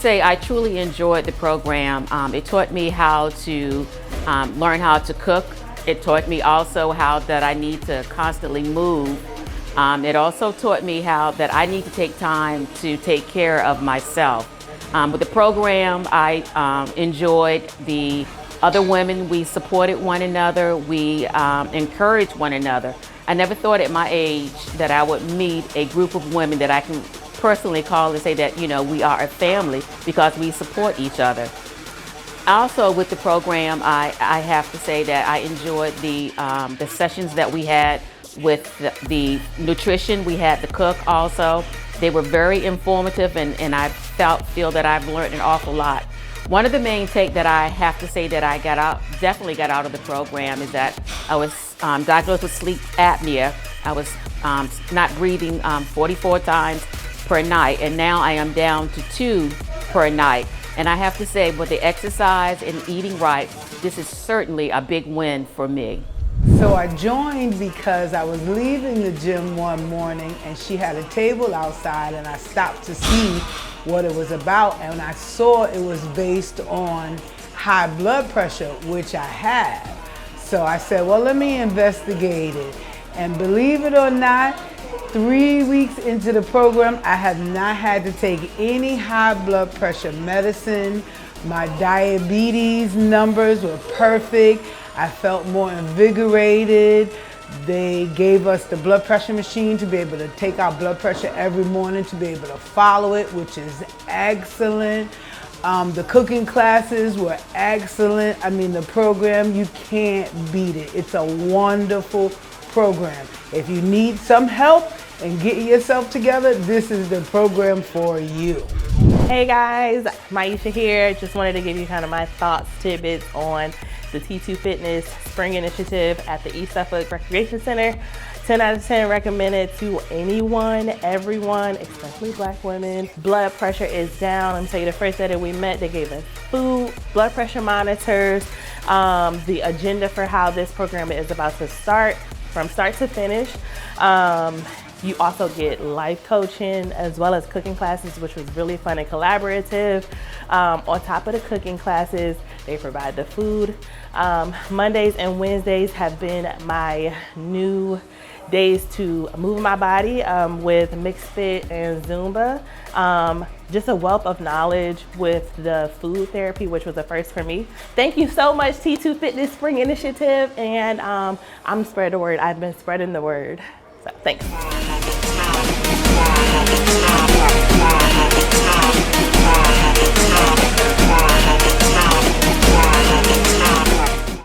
say I truly enjoyed the program. It taught me how to learn how to cook. It taught me also how that I need to constantly move. It also taught me how that I need to take time to take care of myself. With the program, I enjoyed the other women. We supported one another. We encouraged one another. I never thought at my age that I would meet a group of women that I can personally call and say that, you know, we are a family because we support each other. Also with the program, I have to say that I enjoyed the sessions that we had with the nutrition. We had the cook also. They were very informative, and I feel that I've learned an awful lot. One of the main take that I have to say that I definitely got out of the program is that I was diagnosed with sleep apnea. I was not breathing 44 times per night, and now I am down to 2 per night. And I have to say, with the exercise and eating right, this is certainly a big win for me. So I joined because I was leaving the gym one morning and she had a table outside, and I stopped to see what it was about, and I saw it was based on high blood pressure, which I have. So I said, well, let me investigate it. And believe it or not, 3 weeks into the program, I have not had to take any high blood pressure medicine. My diabetes numbers were perfect. I felt more invigorated. They gave us the blood pressure machine to be able to take our blood pressure every morning, to be able to follow it, which is excellent. The cooking classes were excellent. I mean, the program, you can't beat it. It's a wonderful program. If you need some help in getting yourself together, this is the program for you. Hey guys, Maisha here. Just wanted to give you kind of my thoughts, tidbits on the T2 Fitness Spring Initiative at the East Suffolk Recreation Center. 10 out of 10 recommended to anyone, everyone, especially Black women. Blood pressure is down. Let me tell you, the first day that we met, they gave us food, blood pressure monitors, the agenda for how this program is about to start, from start to finish. You also get life coaching as well as cooking classes, which was really fun and collaborative. On top of the cooking classes, they provide the food. Mondays and Wednesdays have been my new days to move my body with Mixed Fit and Zumba. Just a wealth of knowledge with the food therapy, which was a first for me. Thank you so much, T2 Fitness Spring Initiative, and I'm spreading the word. I've been spreading the word. So thanks.